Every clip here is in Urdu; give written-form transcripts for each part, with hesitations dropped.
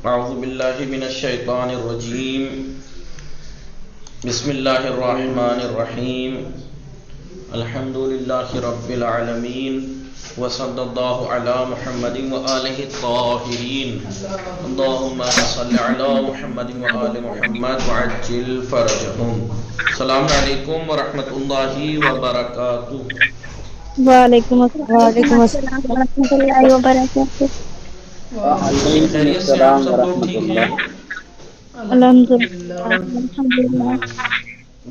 اعوذ باللہ من الشیطان الرجیم بسم اللہ الرحمن الرحیم الحمد للہ رب العالمین وصلی اللہ علی محمد وآلہ الطاہرین اللہم صل علی محمد وآل محمد وعجل فرجہم. السلام علیکم ورحمۃ اللہ وبرکاتہ. وعلیکم السلام ورحمۃ اللہ وبرکاتہ. خیریت سے آپ سب لوگ ٹھیک ہیں؟ الحمد للہ.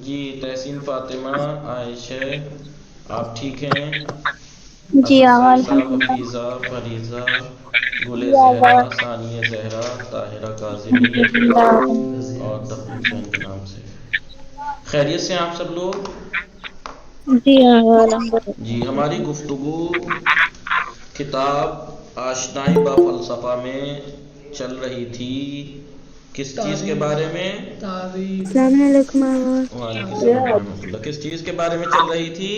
جی تحسین فاطمہ عائشہ آپ ٹھیک ہیں؟ جی اسد الحمد صاحب حفیظہ فریضہ گل زہرا ثانیہ زہرا طاہرہ کاظمی للہ. اور تفریح حسین کے نام سے. خیریت سے ہیں آپ سب لوگ؟ جی الحمد للہ. جی ہماری گفتگو کتاب آشنائی با فلسفہ میں چل رہی تھی. کس چیز کے بارے میں؟ السلام علیکم. وعلیکم السلام ورحمۃ اللہ. کس چیز کے بارے میں چل رہی تھی؟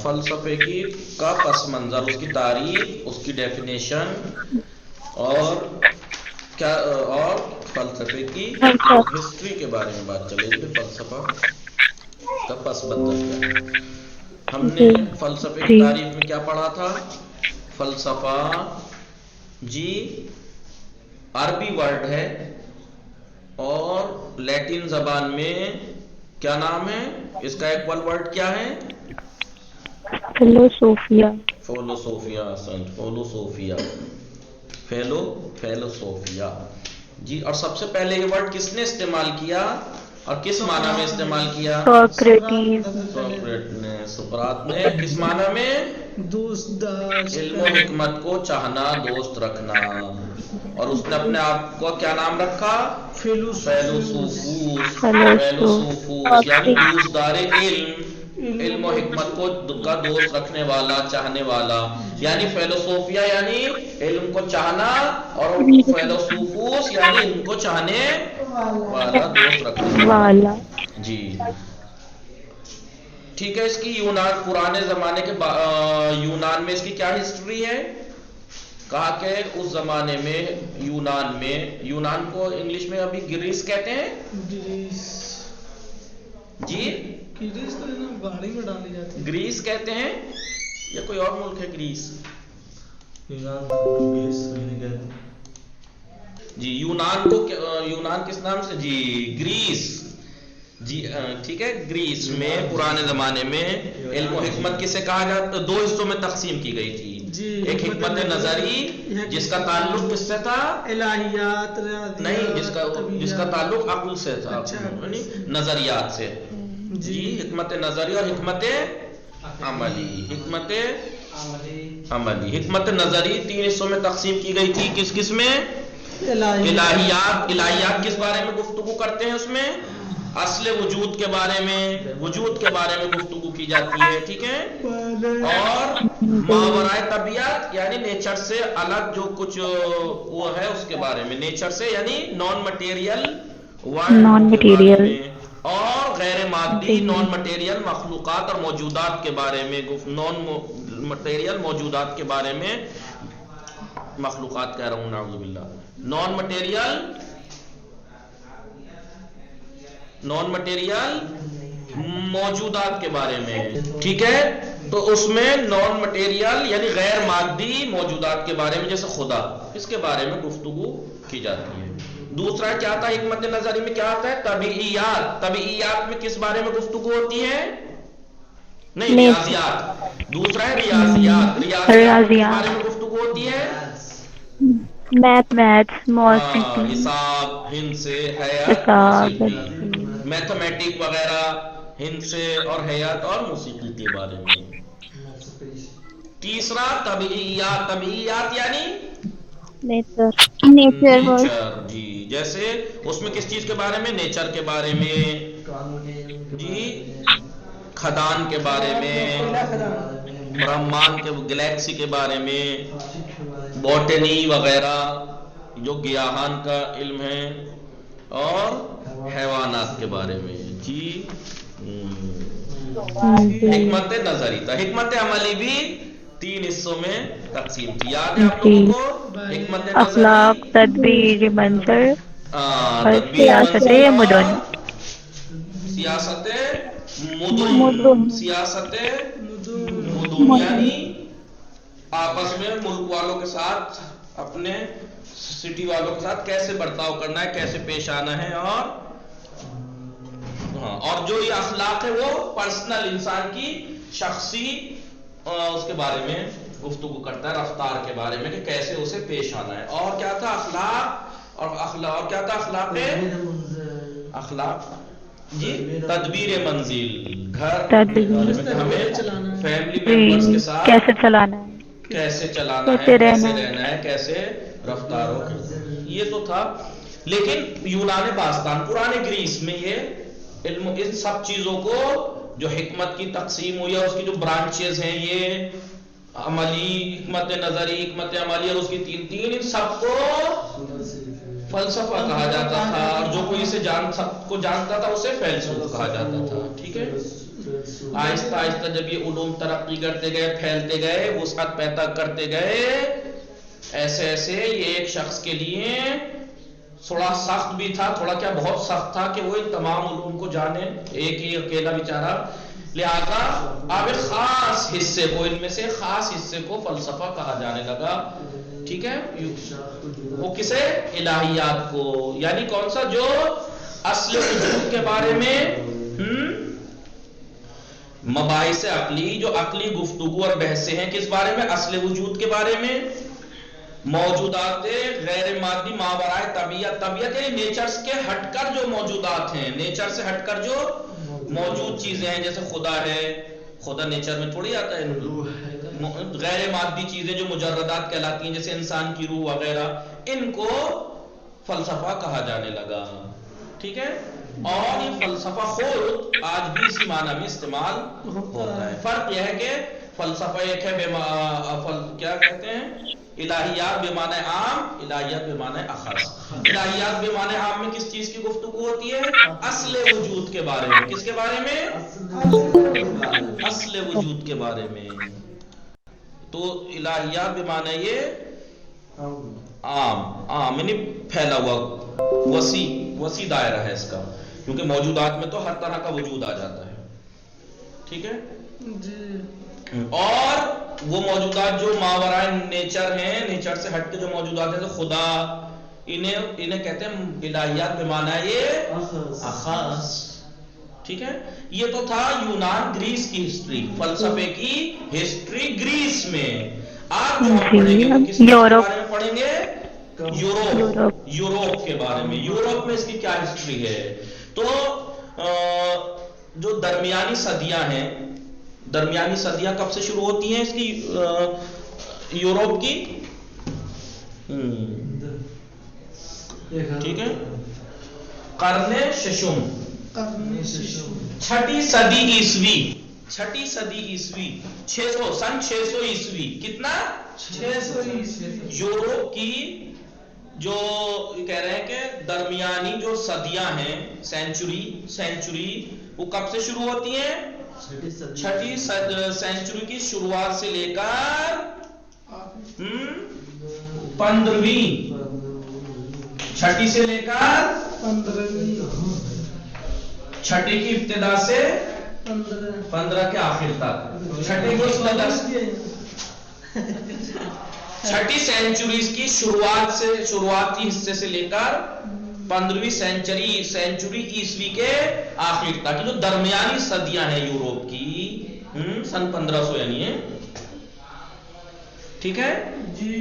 فلسفے کی کا پس منظر، اس کی تعریف، اس کی ڈیفینیشن اور کیا، اور فلسفے کی ہسٹری کے بارے میں بات چل رہی تھی. فلسفہ کا پس منظر کیا ہے؟ ہم نے فلسفے کی تعریف میں کیا پڑھا تھا؟ فلسفہ جی عربی ورڈ ہے اور لیٹن زبان میں کیا نام ہے اس کا؟ ایکول ورڈ کیا ہے؟ فلسفیہ. فلسفیہ. فلسفیہ فلسفیہ جی. اور سب سے پہلے یہ ورڈ کس نے استعمال کیا اور کس معنی میں استعمال کیا؟ سوکریٹیز. سقراط نے. کس معنی میں؟ علم و حکمت کو چاہنا، دوست رکھنا. اور اس نے اپنے آپ کو کیا نام رکھا؟ فیلسوفوس. فیلسوفوس یعنی دوستدار علم، علم و حکمت کو کا دوست رکھنے والا، چاہنے والا. یعنی فیلسوفیا یعنی علم کو چاہنا اور فیلسوفوس یعنی علم کو چاہنے والا، دوست رکھنے والا. جی ٹھیک ہے. اس کی یونان، پرانے زمانے کے یونان میں اس کی کیا ہسٹری ہے؟ کہا کہ اس زمانے میں یونان کو انگلش میں ابھی گریس کہتے ہیں. جی گریس کہتے ہیں یا کوئی اور ملک ہے گریس؟ جی یونان کو، یونان کس نام سے؟ جی گریس. جی ٹھیک ہے. گریس میں پرانے زمانے میں علم و حکمت کسے کہا جاتا؟ دو حصوں میں تقسیم کی گئی تھی. ایک حکمت نظری جس کا تعلق کس سے تھا؟ الہیات. نہیں، جس کا تعلق عقل سے تھا، یعنی نظریات سے. جی حکمت نظری اور حکمت عملی. حکمت عملی، حکمت نظری تین حصوں میں تقسیم کی گئی تھی. کس کس میں؟ الہیات. الہیات کس بارے میں گفتگو کرتے ہیں؟ اس میں اصل وجود کے بارے میں، وجود کے بارے میں گفتگو کی جاتی ہے. ٹھیک ہے. اور ماورائے طبیعت یعنی نیچر سے الگ جو کچھ وہ ہے اس کے بارے میں، نیچر سے یعنی نان مٹیریل ورلڈ کے بارے میں. اور غیر مادی نان مٹیریل مخلوقات اور موجودات کے بارے میں، نان مٹیریل موجودات کے بارے میں، مخلوقات کہہ رہا ہوں نعوذ باللہ، نان مٹیریل موجودات کے بارے میں. ٹھیک ہے. تو اس میں نان مٹیریل یعنی غیر مادی موجودات کے بارے میں، جیسے خدا، اس کے بارے میں گفتگو کی جاتی ہے. دوسرا کیا آتا ہے حکمت نظری میں؟ کیا آتا ہے؟ طبیعیات. طبیعیات میں کس بارے میں گفتگو ہوتی ہے؟ نہیں، ریاضیات. دوسرا ہے ریاضیات. ریاضیات میں کس بارے میں گفتگو ہوتی ہے؟ میتھس، موسیقی، حساب، ہندسے، حیات، موسیقی، میتھمیٹک وغیرہ، ہندسے اور حیات اور موسیقی کے بارے میں. تیسرا طبیعیات. طبیعیات یعنی نیچر. جی جیسے اس میں کس چیز کے بارے میں؟ نیچر کے بارے میں. جی کھدان کے بارے میں، برہمان کے گلیکسی کے بارے میں، بوٹنی وغیرہ جو گیاہان کا علم ہے، اور حیوانات کے بارے میں. جی حکمت نظری تھا. حکمت عملی بھی تین حصوں میں تقسیم تھی. یاد ہے آپ لوگوں کو؟ حکمت اخلاق، نظری تدبیر منظر اور تدبیر سیاست منظور مدن. اور سیاست مدن. مدن. سیاست مدن یعنی آپس میں ملک والوں کے ساتھ، اپنے سٹی والوں کے ساتھ کیسے برتاؤ کرنا ہے، کیسے پیش آنا ہے. اور جو یہ اخلاق ہے وہ پرسنل انسان کی شخصی اس کے بارے میں گفتگو کرتا ہے، رفتار کے بارے میں کہ کیسے اسے پیش آنا ہے. اور کیا تھا اخلاق، اور کیا تھا اخلاق جی تدبیر منزل، گھر کے بارے میں کہ ہمیں فیملی ممبرس کے ساتھ کیسے چلانا ہے، کیسے چلانا ہے، کیسے رہنا ہے، کیسے رفتار ہو. یہ تو تھا. لیکن یونان باستان، پرانے گریس میں یہ علم، ان سب چیزوں کو جو حکمت کی تقسیم ہوئی ہے، اس کی جو برانچز ہیں، یہ عملی حکمت نظری، حکمت عملی، اور اس کی تین ان سب کو فلسفہ کہا جاتا تھا. اور جو کوئی اسے سب کو جانتا تھا اسے فیلسوف کہا جاتا تھا. ٹھیک ہے. آہستہ آہستہ جب یہ علوم ترقی کرتے گئے، پھیلتے گئے، وسعت پیدا کرتے گئے، ایسے ایسے یہ ایک شخص کے لیے تھوڑا سخت بھی تھا، تھوڑا کیا بہت سخت تھا کہ وہ ان تمام علوم کو جانے، ایک ہی اکیلا بیچارہ. لہذا اب ایک خاص حصے کو، ان میں سے خاص حصے کو فلسفہ کہا جانے لگا. ٹھیک ہے. وہ کسے؟ الہیات کو. یعنی کون سا؟ جو اصل وجود کے بارے میں مباحث عقلی، جو عقلی گفتگو اور بحثیں ہیں کس بارے میں؟ اصل وجود کے بارے میں. موجودات غیر مادی ماورائے طبیعت، طبیعت یعنی نیچرز کے ہٹ کر جو موجودات ہیں، نیچر سے ہٹ کر جو موجود چیزیں ہیں، جیسے خدا ہے، خدا نیچر میں تھوڑی آتا ہے. غیر مادی چیزیں جو مجردات کہلاتی ہیں، جیسے انسان کی روح وغیرہ، ان کو فلسفہ کہا جانے لگا. ٹھیک ہے. اور یہ فلسفہ خود آج بھی اسی معنی میں استعمال ہوتا ہے. فرق یہ ہے کہ فلسفہ ایک ہے کیا کہتے ہیں، الہیات بے معنی عام، الہیات بے معنی اخص. الہیات بے معنی عام میں کس چیز کی گفتگو ہوتی ہے؟ اصل وجود کے بارے میں. کس کے بارے میں؟ اصل وجود کے بارے میں. تو الہیات بے معنی یہ عام یعنی پھیلا ہوا وسیع دائرہ ہے اس کا، کیونکہ موجودات میں تو ہر طرح کا وجود آ جاتا ہے. ٹھیک ہے. اور وہ موجودات جو ماورائے نیچر ہیں، نیچر سے ہٹ کے جو موجودات ہیں، تو خدا، انہیں کہتے ہیں الہیات بے معنی یہ اخص. ٹھیک ہے. یہ تو تھا یونان گریس کی ہسٹری، فلسفے کی ہسٹری گریس میں. آج جو ہم پڑھیں گے وہ کس کے بارے میں پڑھیں گے؟ یوروپ کے بارے میں. یوروپ میں اس کی کیا ہسٹری ہے؟ تو جو درمیانی صدیاں ہیں، درمیانی صدیاں کب سے شروع ہوتی ہیں اس کی یوروپ کی؟ ٹھیک ہے. قرن ششم، چھٹی صدی عیسوی، چھٹی صدی عیسوی، 600 سن 600 عیسوی. کتنا؟ 600 عیسوی. یوروپ کی جو کہہ رہے ہیں کہ درمیانی جو صدیاں ہیں، سینچری، وہ کب سے شروع ہوتی ہیں؟ چھٹی سینچری کی شروعات سے لے کر 15ویں، چھٹی سے لے کر 15 کی ابتدا سے 15 کے آخر تک. چھٹی کی ابتدا سے چھٹی سینچریز کی شروعاتی حصے سے لے کر 15ویں سینچری عیسوی کے آخر تک، جو درمیانی صدیاں ہیں یوروپ کی، سن 1500 یعنی ہے. ٹھیک ہے جی.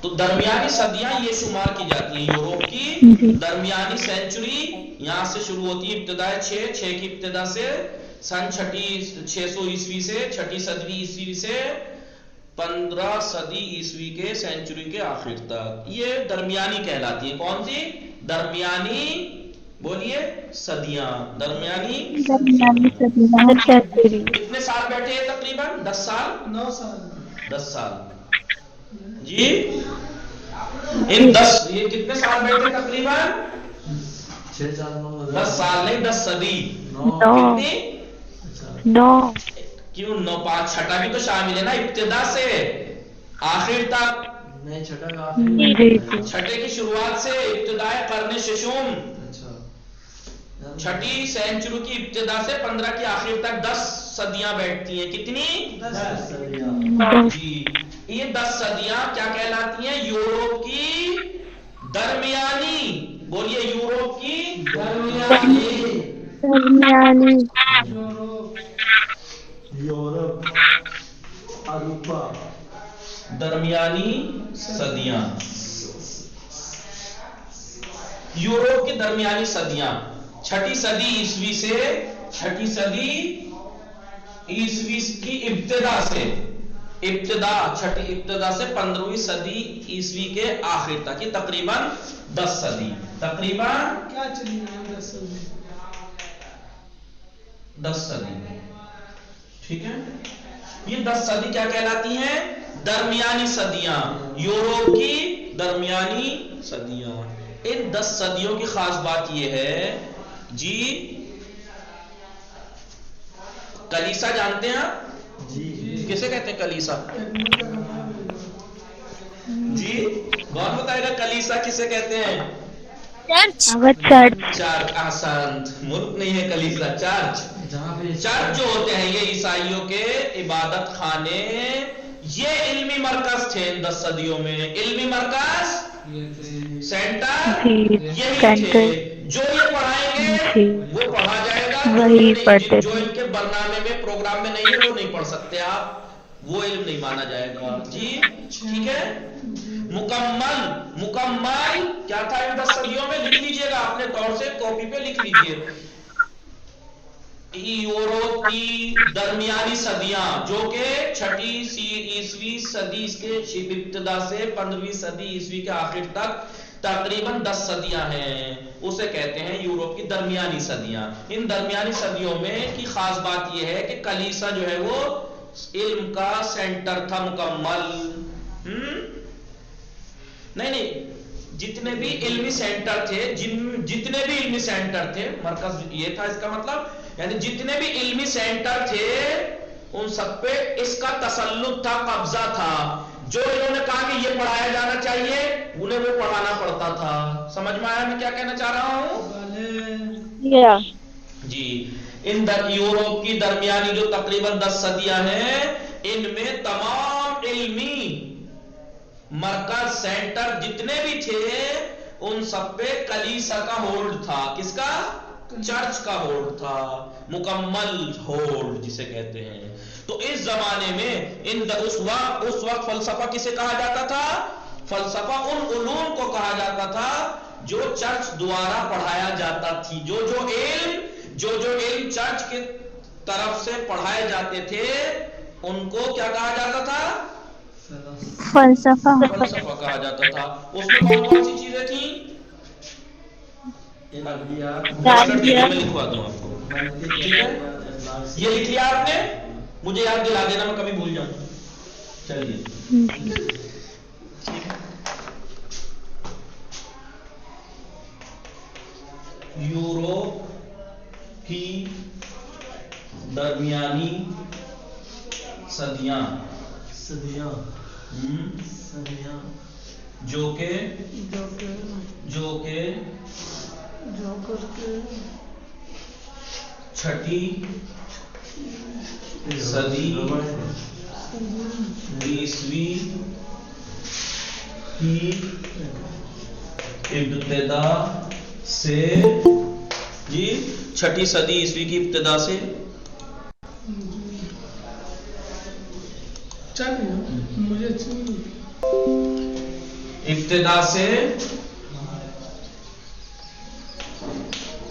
تو درمیانی صدیاں یہ شمار کی جاتی ہیں یوروپ کی. درمیانی سینچری یہاں سے شروع ہوتی ہے، ابتدا 6 کی ابتدا سے سن 600 عیسوی سے، چھٹی صدی عیسوی سے 15 صدی عیسوی کے سینچری کے آخر تک. یہ درمیانی کہلاتی ہے. کون سی؟ درمیانی، بولیے، صدیاں. درمیانی کتنے سال بیٹھے ہیں؟ تقریباً 10 سال، 9 سال، 10 سال جی. ان 10 یہ کتنے سال بیٹھے تقریباً؟ 10 سال نہیں، 10 صدی. کتنی؟ 9. کیوں 9؟ 5 چھٹا بھی تو شامل ہے نا، ابتدا سے آخر تک چھٹے کی شروعات سے ابتدائے قرن ششم، چھٹی سینچری کی ابتدا سے 15 کی آخر تک 10 صدیاں بیٹھتی ہیں. کتنی؟ 10 صدیاں. جی یہ 10 صدیاں کیا کہلاتی ہیں؟ یورپ کی درمیانی، بولیے یورپ کی درمیانی، یورپ اروپا درمیانی صدیاں، یورپ کی درمیانی صدیاں. چھٹی صدی عیسوی سے، چھٹی صدی عیسوی کی ابتدا سے، چھٹی ابتدا سے 15ویں صدی عیسوی کے آخر تک، یہ تقریباً 10 صدی، تقریباً کیا چلی 10 صدی. ٹھیک ہے، یہ 10 صدی کیا کہلاتی ہیں؟ درمیانی صدیاں، یورپ کی درمیانی صدیاں. ان 10 صدیوں کی خاص بات یہ ہے جی، کلیسا جانتے ہیں آپ؟ جی. کسے کہتے ہیں کلیسا؟ جی کون بتائے گا کلیسا کسے کہتے ہیں؟ چرچ. چرچ. احسنت، ملک نہیں ہے کلیسا، چرچ. چرچ جو ہوتے ہیں یہ عیسائیوں کے عبادت خانے، یہ علمی مرکز تھے ان 10 صدیوں میں. علمی مرکز، سینٹر یہی تھے. جو یہ پڑھائیں گے وہ پڑھا جائے گا، جو ان کے برنامے میں پروگرام میں نہیں ہے وہ نہیں پڑھ سکتے آپ، وہ علم نہیں مانا جائے گا. جی ٹھیک ہے. مکمل کیا تھا ان 10 صدیوں میں؟ لکھ لیجئے گا اپنے طور سے، کاپی پہ لکھ لیجئے. یورپ کی درمیانی صدیاں جو کہ چھٹی عیسوی صدی کے ابتدا سے 15ویں صدی عیسوی کے آخر تک تقریباً 10 صدیاں ہیں، اسے کہتے ہیں یورپ کی درمیانی صدیاں. ان درمیانی صدیوں میں کی خاص بات یہ ہے کہ کلیسا جو ہے وہ علم کا سینٹر تھا مکمل. نہیں جتنے بھی علمی سینٹر تھے، جتنے بھی علمی سینٹر تھے، مرکز یہ تھا اس کا مطلب، یعنی جتنے بھی علمی سینٹر تھے ان سب پہ اس کا تسلط تھا، قبضہ تھا. جو انہوں نے کہا کہ یہ پڑھایا جانا چاہیے انہیں وہ پڑھانا پڑتا تھا. سمجھ میں آیا میں کیا کہنا چاہ رہا ہوں؟ جی ان یورپ کی درمیانی جو تقریباً 10 صدیاں ہیں، ان میں تمام علمی مرکز سینٹر جتنے بھی تھے ان سب پہ کلیسا کا ہولڈ تھا. کس کا؟ چرچ کا ہولڈ تھا، مکمل ہولڈ جسے کہتے ہیں. تو اس زمانے میں اس وقت فلسفہ کسے کہا جاتا تھا؟ فلسفہ ان علوم کو کہا جاتا تھا جو چرچ دوارا پڑھایا جاتا تھی. جو علم چرچ کی طرف سے پڑھائے جاتے تھے ان کو کیا کہا جاتا تھا؟ فلسفہ کہا جاتا تھا. اس میں کون کون سی چیزیں تھیں؟ میں لکھوا دوں آپ کو، ٹھیک ہے؟ یہ لکھ لیا آپ نے؟ مجھے یاد دلا دینا، میں کبھی بھول جاؤں. چلیے یورپ کی درمیانی صدیاں جو کہ چھٹی صدی عیسوی کی ابتدا سے، جی چھٹی صدی عیسوی کی ابتدا سے ابتدا سے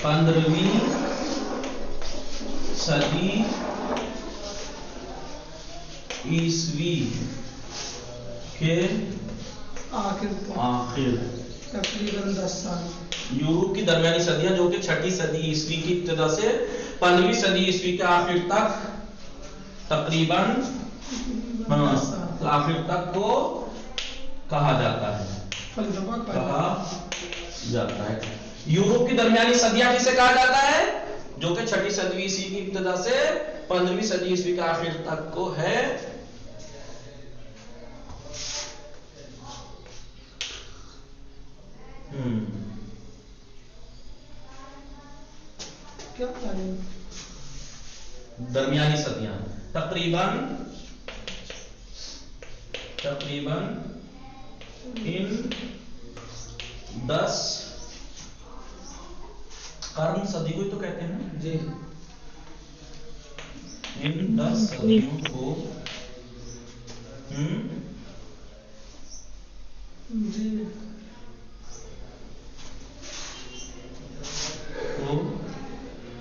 15ویں صدی عیسوی کے آخر تقریباً 10 سال. یورپ کی درمیانی صدیاں جو کہ چھٹی صدی عیسوی کی ابتدا سے 15ویں صدی عیسوی کے آخر تک تقریباً آخر تک کو کہا جاتا ہے. یورپ کی درمیانی صدیاں کسے کہا جاتا ہے؟ جو کہ چھٹی صدی عیسوی کی ابتدا سے 15ویں صدی عیسوی کے آخر تک کو ہے. درمیانی صدیاں تقریباً ان 10 قرن، صدی کو ہی تو کہتے ہیں جی، ان 10 صدیوں کو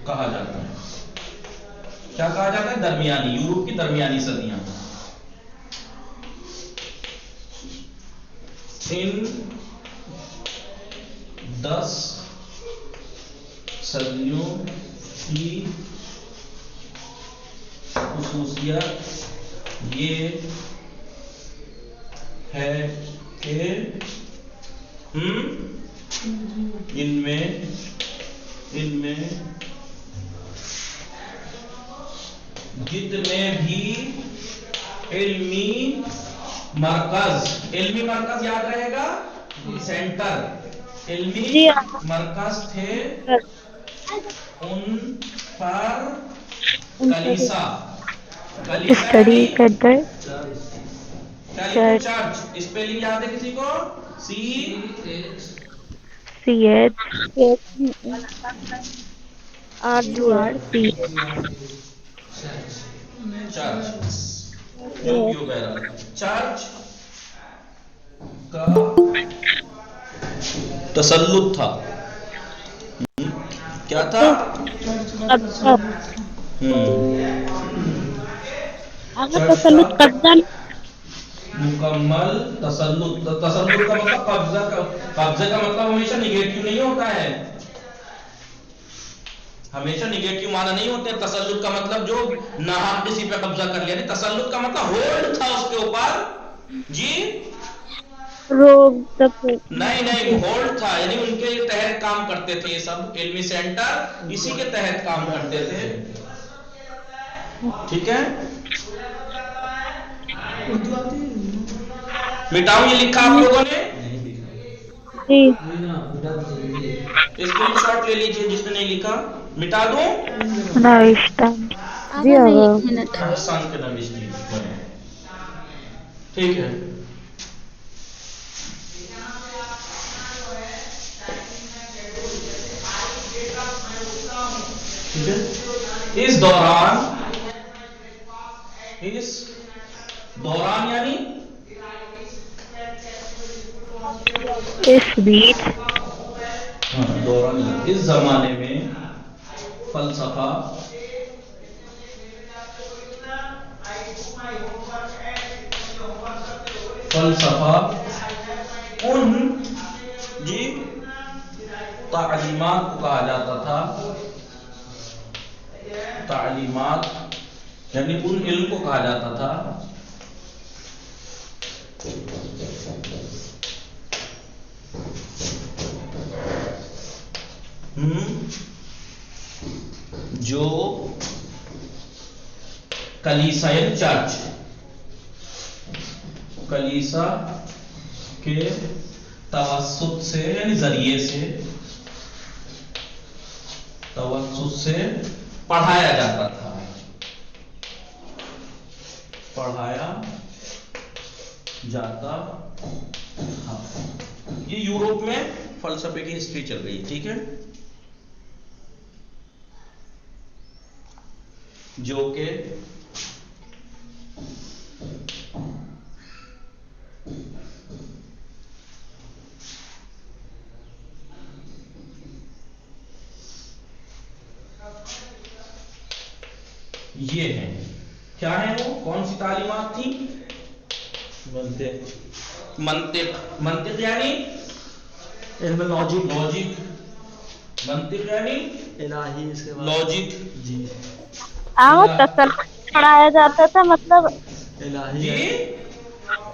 کہا جاتا ہے، کیا کہا جاتا ہے؟ درمیانی، یورپ کی درمیانی صدیاں. ان 10 صدیوں کی خصوصیت یہ ہے کہ ان میں جتنے بھی علمی مرکز یاد رہے گا، سینٹر، علمی مرکز تھے، ان پر کلیسا اسٹڈی سینٹر چرچ، اسپیلنگ یاد ہے کسی کو؟ CHRC چرچ کا تسلط تھا. کیا تھا؟ مکمل تسلط کا مطلب قبضے کا مطلب ہمیشہ نگیٹو نہیں ہوتا ہے، ہمیشہ نگیٹو معنی نہیں ہوتے. تسلط کا مطلب جو ناحق کسی پہ قبضہ کر لیا، تسلط کا مطلب ہولڈ تھا اس کے اوپر. جی نہیں، ہولڈ تھا، یعنی ان کے تحت کام کرتے تھے. یہ سب علمی سینٹر اسی کے تحت کام کرتے تھے. ٹھیک ہے، مٹاؤ یہ لکھا آپ لوگوں نے، اسکرین شاٹ لے لیجیے جس نے نہیں لکھا. مٹا دوں؟ احسان کے نوشتی، ٹھیک ہے. اس دوران یعنی اس زمانے میں فلسفہ ان تعلیمات کو کہا جاتا تھا، تعلیمات یعنی ان علم کو کہا جاتا تھا جو کلیسا یعنی چرچ، کلیسا کے توسط سے یعنی ذریعے سے پڑھایا جاتا تھا. یہ یورپ میں فلسفے کی ہسٹری چل رہی، ٹھیک ہے، جو کہ یہ ہے. کیا ہے وہ؟ کون سی تعلیمات تھی؟ منطق یعنی علم لاجک، منطق یعنی الہی لاجک. جی پڑھایا جاتا تھا، مطلب جی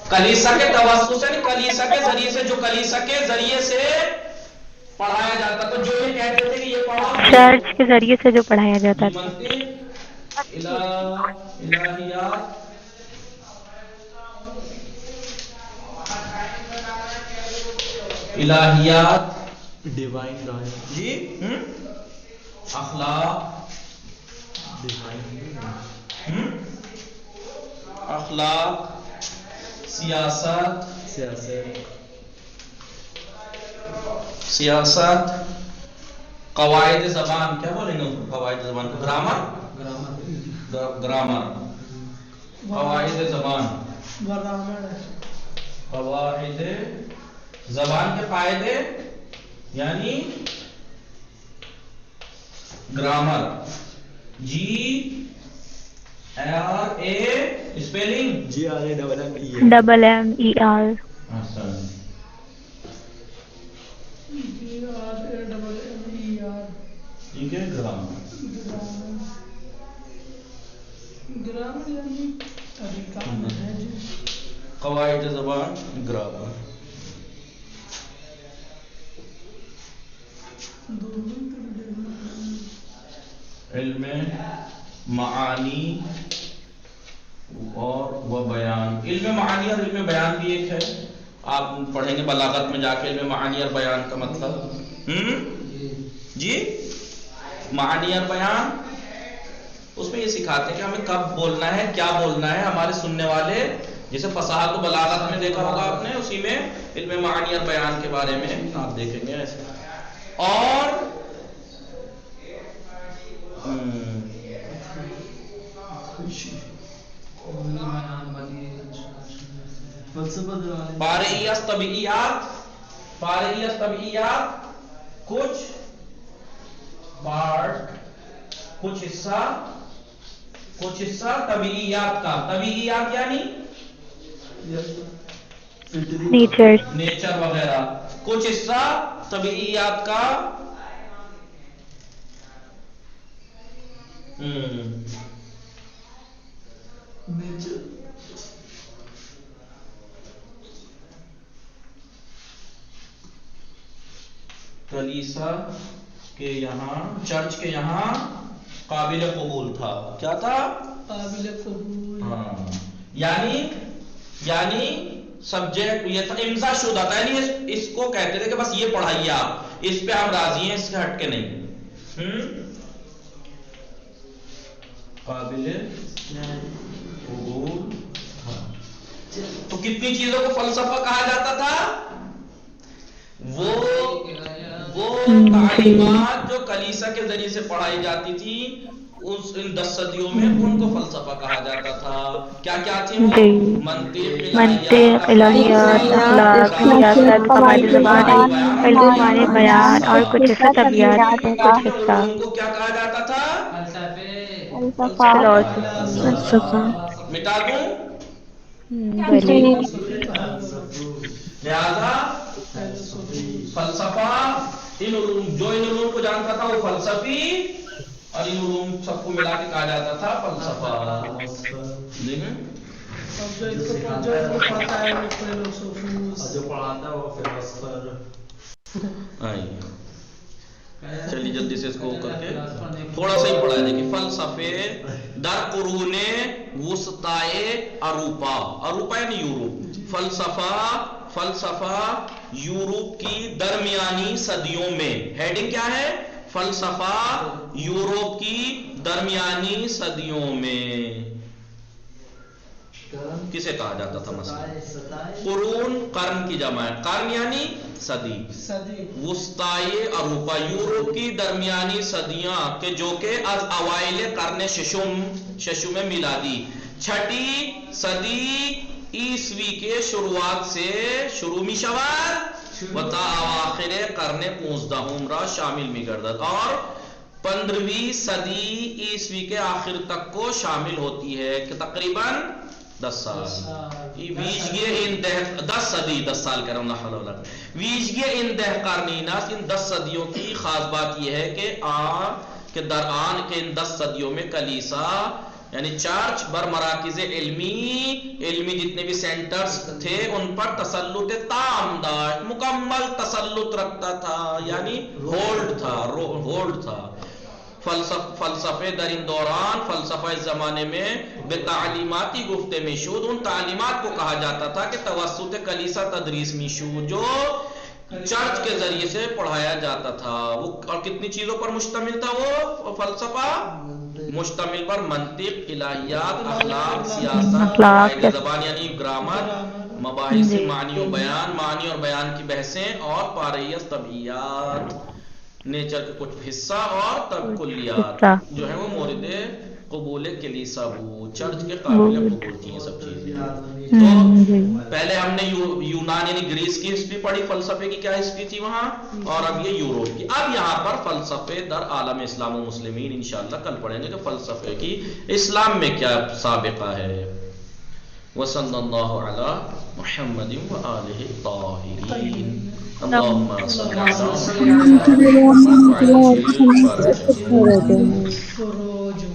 کلیسا کے توسط سے، کلیسا کے ذریعے سے، جو کلیسا کے ذریعے سے پڑھایا جاتا تھا، جو یہ کہتے تھے کہ یہ پڑھا چرچ کے ذریعے سے جو پڑھایا جاتا تھا. الہیات ڈیوائن، جی اخلاق، اخلاق، سیاست، سیاست، قواعد زبان، کیا بولیں گے اس کو قواعد زبان کو؟ گرامر، گرامر، قواعد زبان، قواعد زبان کے قاعدے یعنی grammar, G R A spelling GRAMER ٹھیک ہے، گرامر، قواعد زبان، گرامر، علم معانی اور وہ بیان، علم معانی اور علم بیان بھی ایک ہے، آپ پڑھیں گے بلاغت میں جا کے علم معانی اور بیان کا مطلب، جی معانی اور بیان، اس میں یہ سکھاتے ہیں کہ ہمیں کب بولنا ہے، کیا بولنا ہے، ہمارے سننے والے جیسے فصاحت و بلاغت میں دیکھا ہوگا آپ نے، اسی میں علم معانی اور بیان کے بارے میں آپ دیکھیں گے ایسے، اور فارعیت طبیعیات، فارعیت طبیعیات، کچھ پارٹ، کچھ حصہ طبیعیات کا، طبیعیات یعنی نیچر وغیرہ، کچھ حصہ طبیعیات کا کلیسا کے یہاں، چرچ کے یہاں قابل قبول تھا، کیا تھا؟ قابل قبول، ہاں، یعنی سبجیکٹ یہ تھا، امضا شدہ تھا، یعنی اس کو کہتے تھے کہ بس یہ پڑھائیے آپ، اس پہ ہم راضی ہیں، اس سے ہٹ کے نہیں، قابل قبول تھا۔ تو کتنی چیزوں کو فلسفہ کہا جاتا تھا؟ وہ تعلیمات جو کلیسا کے ذریعے سے پڑھائی جاتی تھی ان 10 صدیوں میں، ان کو فلسفہ کہا جاتا تھا۔ کیا کیا تھی وہ؟ منطق، الہیات، اخلاق، سیاست، قواعد زبان، علم معنی بیان اور کچھ حصہ طبیعیات کا، کچھ حصہ ان کو کیا کہا جاتا تھا؟ فلسفہ۔ مٹا دوں؟ بلی لہذا فلسفہ، ان علوم کو جانتا تھا وہ فلسفی، اور ان علوم سب کو ملا کے کہا جاتا تھا فلسفہ۔ چلیے جلدی سے اس کو کر کے تھوڑا سا ہی پڑھا ہے، دیکھیے فلسفے در قرون وسطائے اروپا، اروپا یعنی یورپ، فلسفہ یورپ کی درمیانی صدیوں میں، ہیڈنگ کیا ہے؟ فلسفہ یورپ کی درمیانی صدیوں میں کسے کہا جاتا تھا؟ مثلا قرون، قرن کی جمع ہے، قرن یعنی صدی، وسطائے اروپا یورپ کی درمیانی صدیاں کہ جو کہ از اوائل قرن ششم میلادی، چھٹی صدی عیسوی کے شروعات سے شروع می شود و تا اواخر قرن 15 را شامل می گردد، اور 15ویں صدی عیسوی کے آخر تک کو شامل ہوتی ہے، کہ تقریباً 10 سال، ویژگی ان 10 صدی، 10 سال کہہ رہا ہوں، لا حول ولا قوت، ویژگی ان 10 قرنینات، ان 10 صدیوں کی خاص بات یہ ہے کہ درآن کے ان 10 صدیوں میں کلیسا یعنی چرچ بر مراکز علمی جتنے بھی سینٹرز تھے ان پر تسلط تام داشت، مکمل تسلط رکھتا تھا، یعنی ہولڈ تھا۔ فلسفے در ان دوران، فلسفہ اس زمانے میں بے تعلیماتی گفتے میشود، ان تعلیمات کو کہا جاتا تھا کہ توسط کلیسا تدریس میشود، جو چرچ کے ذریعے سے پڑھایا جاتا تھا وہ، اور کتنی چیزوں پر مشتمل تھا وہ فلسفہ؟ مشتمل پر منطق، الہیات، اخلاق، سیاست، قواعد زبان یعنی گرامر، مباحث معنی و بیان، معنی اور بیان کی بحثیں، اور پاریس طبیعیات، نیچر کے کچھ حصہ اور تب کلیات جو ہے وہ مورد قبول کلیسا ہو، چرچ کے قابل قبول تھی یہ سب چیزیں۔ تو پہلے ہم نے یونان یعنی گریس کی ہسٹری پڑھی، فلسفے کی کیا ہسٹری تھی وہاں، اور اب یہ یوروپ کی۔ اب یہاں پر فلسفے در عالم اسلام و مسلمین، انشاءاللہ کل پڑھیں گے کہ فلسفے کی اسلام میں کیا سابقہ ہے۔ وصلی اللہ علی محمد وآلہ الطاہرین، اللہم صلی علی محمد وعجل فرجہ۔